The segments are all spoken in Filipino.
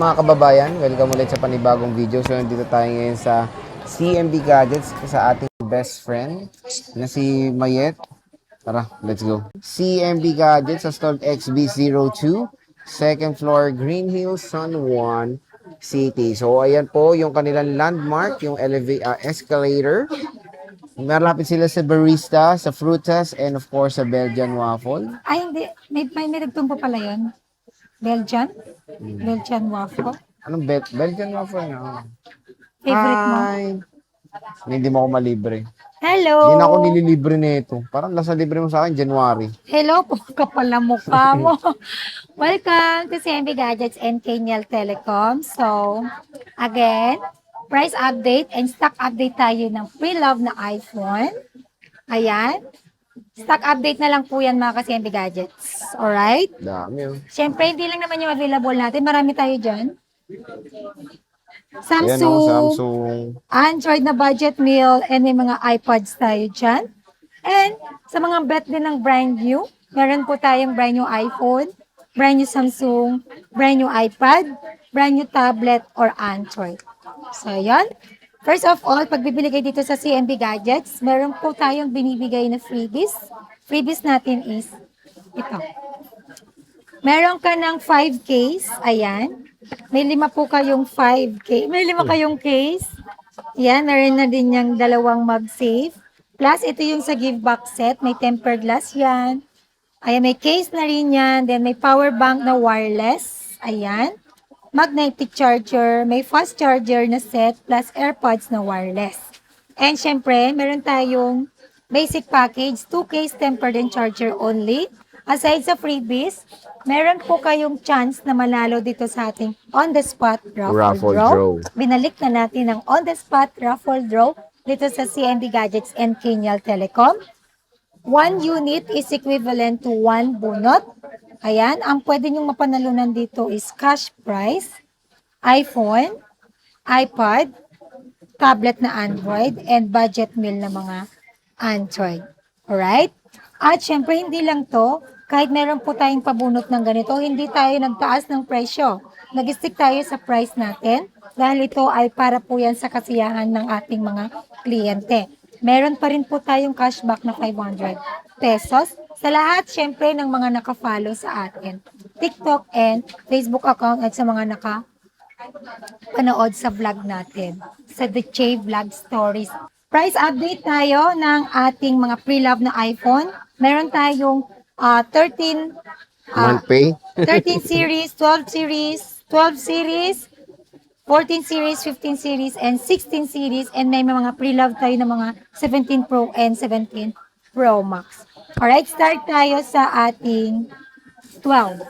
Mga kababayan, welcome ulit sa panibagong video. So, nandito tayo ngayon sa CMB Gadgets sa ating best friend na si Mayet. Tara, let's go. CMB Gadgets sa stalled XB02, second floor, Green Hills, San Juan City. So, ayan po yung kanilang landmark, yung escalator. Malapit sila sa barista, sa frutas, and of course sa Belgian waffle. Ay, hindi. May nagtumpo pala yun. Belgian? Belgian waffle. Anong Belgian waffle na? Favorite mo? Hi! Hindi mo ako malibre. Hello! Hindi na ako nililibre nito. Parang nasa libre mo sa akin, January. Hello po, kapal na mukha mo. Welcome to CMB Gadgets and Kenyal Telecom. So, again, price update and stock update tayo ng pre-love na iPhone. Ayan. Stock update na lang po yan mga ka-CMB Gadgets. Alright? Dami oh. Siyempre, hindi lang naman yung available natin. Marami tayo dyan. Ayan oh, Samsung, Samsung. Android na budget meal, and may mga iPods tayo dyan. And sa mga bet din ng brand new, meron po tayong brand new iPhone, brand new Samsung, brand new iPad, brand new tablet, or Android. So, yan. First of all, pag bibili kayo dito sa CMB Gadgets, meron po tayong binibigay na freebies. Freebies natin is ito. Meron ka ng 5 case, ayan. May 5 po kayong 5 case. May 5 kayong case. Yan, meron na din yung dalawang mag-safe. Plus, ito yung sa give back set. May tempered glass yan. Ayan, may case na rin yan. Then, may power bank na wireless. Ayan. Magnetic charger. May fast charger na set. Plus, AirPods na wireless. And, syempre, meron tayong basic package. 2 case tempered and charger only. Aside sa freebies, meron po kayong chance na manalo dito sa ating on-the-spot raffle draw. Binalik na natin ang on-the-spot raffle draw dito sa CMB Gadgets and Kenyal Telecom. 1 unit is equivalent to 1 bunot. Ayan, ang pwede nyong mapanalunan dito is cash prize, iPhone, iPad, tablet na Android, and budget meal na mga Android. Alright? At syempre, hindi lang to, kahit meron po tayong pabunot ng ganito, hindi tayo nagtaas ng presyo. Nag-stick tayo sa price natin dahil ito ay para po yan sa kasiyahan ng ating mga kliyente. Meron pa rin po tayong cashback na 500 pesos sa lahat syempre ng mga nakafollow sa atin. TikTok and Facebook account at sa mga panood sa vlog natin, sa The Che Vlog Stories. Price update tayo ng ating mga pre-love na iPhone. Meron tayong 13 Month pay? 13 series, 12 series, 12 series, 14 series, 15 series, and 16 series. And may mga pre-love tayo ng mga 17 Pro and 17 Pro Max. Alright, start tayo sa ating 12.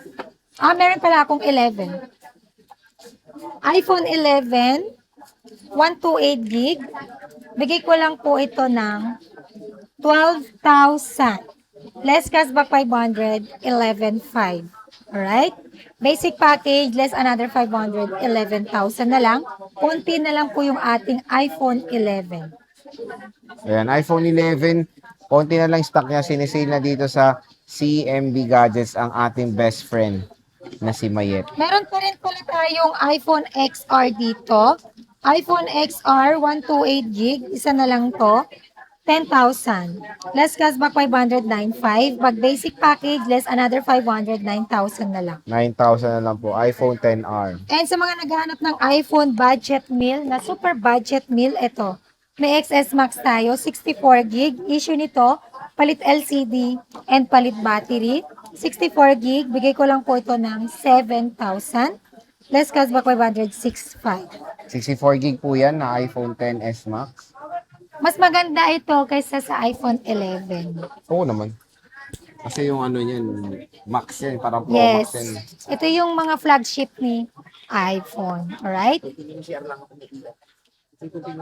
Meron pala akong 11. iPhone 11, 128 gig. Bigay ko lang po ito ng 12,000. Less cashback 500, 11,500. Alright? Basic package, less another 500, 11,000 na lang. Kunti na lang po yung ating iPhone 11. Ayan, iPhone 11. Konti na lang stock niya. Sinisale na dito sa CMB Gadgets ang ating best friend na si Mayet. Meron pa rin pala tayong iPhone XR dito. iPhone XR 128 gig, isa na lang to. 10,000. Less cashback 500, 9,500. Pag basic package, less another 500, 9,000 na lang. 9,000 na lang po. iPhone XR. And sa mga naghahanap ng iPhone budget meal, na super budget meal, ito. May XS Max tayo, 64 gig. Issue nito, palit LCD and palit battery. 64 gig, bigay ko lang po ito ng 7,000. Less cashback 500, 6,500. 64 gig po yan na iPhone XS Max. Mas maganda ito kaysa sa iPhone 11. Oo naman. Kasi yung ano niyan, Max yan, parang Pro Yes. Max yan. Ito yung mga flagship ni iPhone. Alright?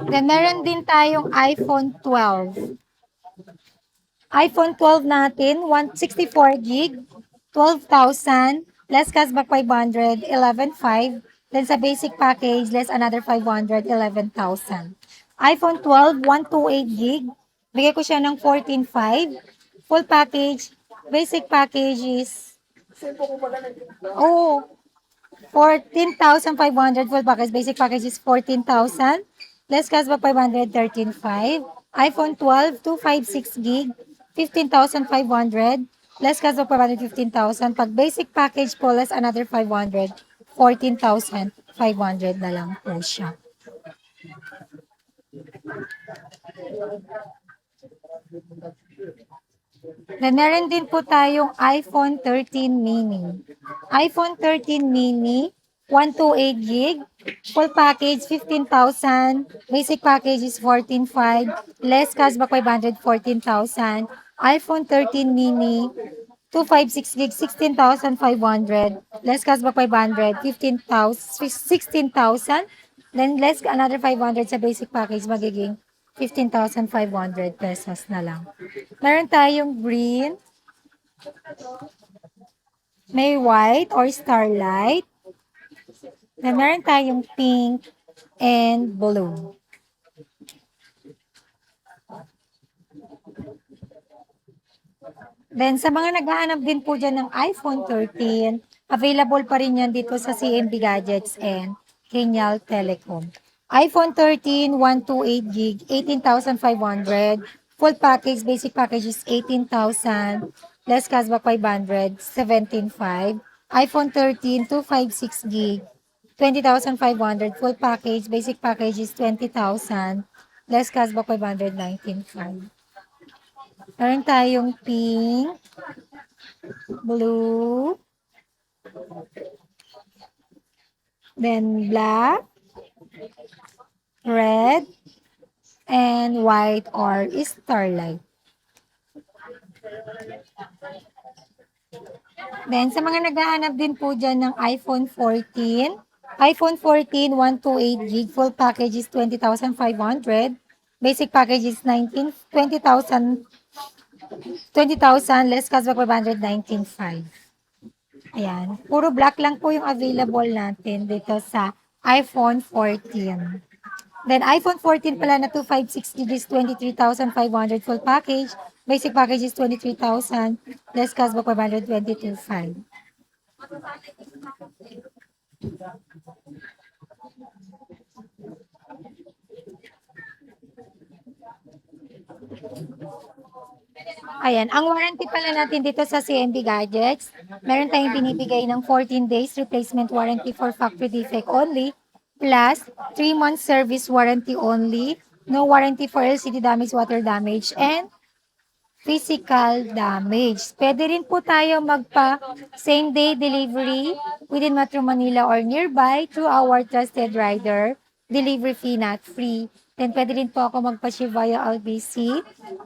Then, meron din tayong iPhone 12. iPhone 12 natin, 164 gig, 12,000, less cashback 500, 11,500. Then sa basic package, less another 500, 11,000. iPhone 12, 128 gig, bigay ko siya ng 14,500. Full package, basic package is, oh, 14,500 full package. Basic package is 14,000. Less cashback 500, 13,500. iPhone 12, 256 gig, 15,500. Less cashback 500, 15,000. Pag basic package po, less another 500, 14,500 na lang po siya. Then, meron din po tayong iPhone 13 mini. iPhone 13 mini, 128 gig, full package 15,000, basic package is 14,500, less cashback 500, 14,000. iPhone 13 mini, 256 gig, 16,500, less cashback 500, 15,000, 16,000, then less another 500 sa basic package, magiging 15,500 pesos na lang. Meron tayong green, may white or starlight. Then meron tayong pink and blue. Then sa mga naghahanap din po dyan ng iPhone 13, available pa rin yan dito sa CMB Gadgets and Kenyal Telecom. iPhone 13, 128 gig, 18,500. Full package, basic package is 18,000. Less cashback 500, 17,500. iPhone 13, 256 gig, 20,500. Full package, basic package is 20,000. Less cashback 500, 19,500. Meron tayong pink, blue, then black, red, and white or starlight. Then, sa mga naghahanap din po dyan ng iPhone 14, iPhone 14, 128 gig, full package is 20,500. Basic package is 20,000, 20,000, less cashback 500, 19,500. Ayan. Puro black lang po yung available natin dito sa iPhone 14. Then, iPhone 14 pala na 256 gig is 23,500 full package. Basic package is 23,000. Less cashback 500, 22,500. Ayan, ang warranty pala natin dito sa CMB Gadgets, meron tayong binibigay ng 14 days replacement warranty for factory defect only, plus 3 months service warranty only, no warranty for LCD damage, water damage, and physical damage. Pwede rin po tayo magpa same day delivery within Metro Manila or nearby through our trusted rider. Delivery fee not free. Then pwede rin po ako magpa-ship via LBC,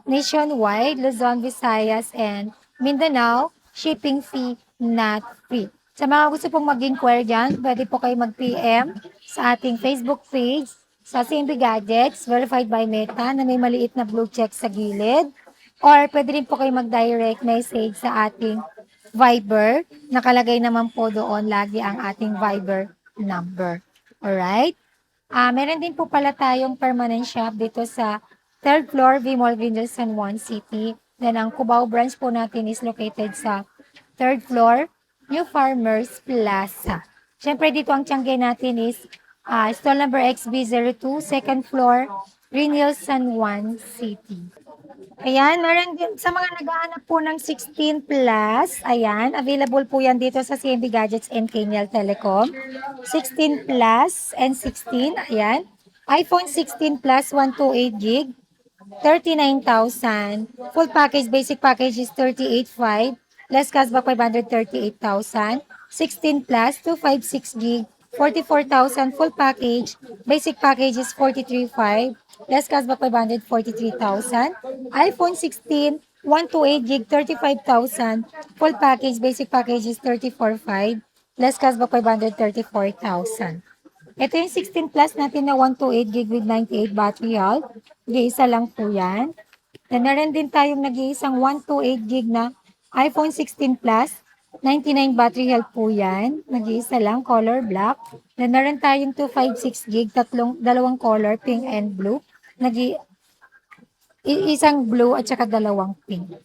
nationwide, Luzon, Visayas, and Mindanao. Shipping fee not free. Sa mga gusto pong mag-inquire dyan, pwede po kayo mag-PM sa ating Facebook page sa CMB Gadgets, verified by Meta, na may maliit na blue check sa gilid. Or pwede rin po kayo mag-direct message sa ating Viber. Nakalagay naman po doon lagi ang ating Viber number. Alright? Meron din po pala tayong permanent shop dito sa 3rd floor, V-Mall Grindel, San Juan City. Then ang Cubao branch po natin is located sa 3rd floor, New Farmers Plaza. Siyempre dito ang tiyangge natin is stall number XB02, 2nd floor, Green Hills, San Juan City. Ayan, meron din sa mga naghahanap po ng 16 plus. Ayan, available po yan dito sa CMB Gadgets and Kenyal Telecom. 16 plus and 16, ayan. iPhone 16 plus 128 gig, 39,000. Full package, basic package is 38,500. Less cashback 500, 38,000. 16 plus, 256 gig, 44,000. Full package, basic package is 43,500. Less cashback 500, 43,000. iPhone 16, 128 gig, 35,000. Full package, basic package is 34,500. Less cashback 500, 34,000. Ito yung 16 plus natin na 128 gig with 98 battery health. Nag-iisa lang po yan. Then, meron din tayong nag-iisang 128 gig na iPhone 16 plus. 99 battery health po yan. Nag-iisa lang, color black. Then, meron tayong 256 gig, dalawang color, pink and blue. Isang blue at saka dalawang pink.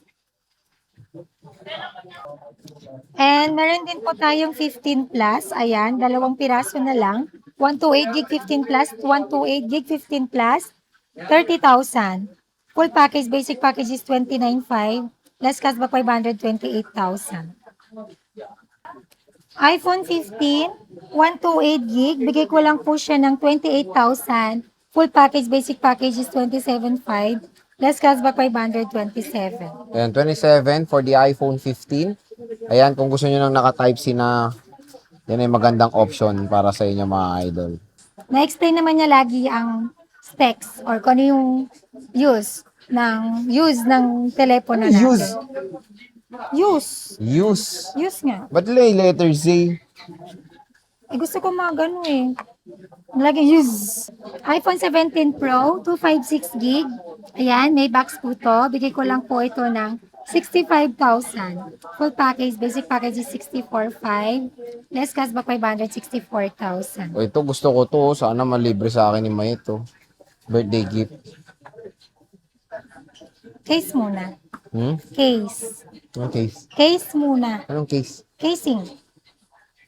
And meron din po tayong 15 plus. Ayan, dalawang piraso na lang. 128 gig 15 plus, 128 gig 15 plus, 30,000. Full package, basic package is 29,500. Less cashback 528,000. iPhone 15, 128 gig. Bigay ko lang po siya ng 28,000. Full package, basic package is 27,500. Less cashback 527. Ayan, 27 for the iPhone 15. Ayan, kung gusto nyo nang naka-Type-C na, yan ay magandang option para sa inyo mga idol. Na-explain naman niya lagi ang specs or kung ano yung use ng telepono natin. Use. Use. Use nga. Ba't letter Z? Gusto ko mga ganun eh. Lagi use. iPhone 17 Pro, 256 gig. Ayan, may box po to. Bigay ko lang po ito ng 65,000. Full package, basic package is 64,500. Less cashback 564,000. O ito, gusto ko to. Sana malibre sa akin ni May ito. Birthday gift. Case muna. Case. Anong case? Case muna. Anong case? Casing.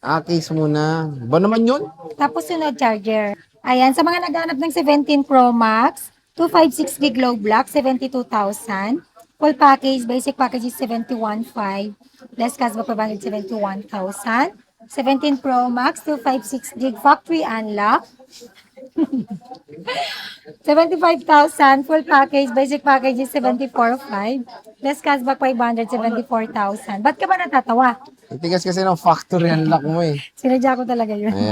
Case muna. Ba naman yun? Tapos sunod charger. Ayan, sa mga naghanap ng 17 Pro Max, 256 gig low block, 72,000. Full package, basic package is 71,500. Less cashback 571,000. 17 Pro Max, 256 gig factory unlock. 75,000. Full package, basic package is 74,500. Less cashback 574,000. Ba't ka ba natatawa? Itigas kasi ng factory unlock mo eh. Sinadya ko talaga yun.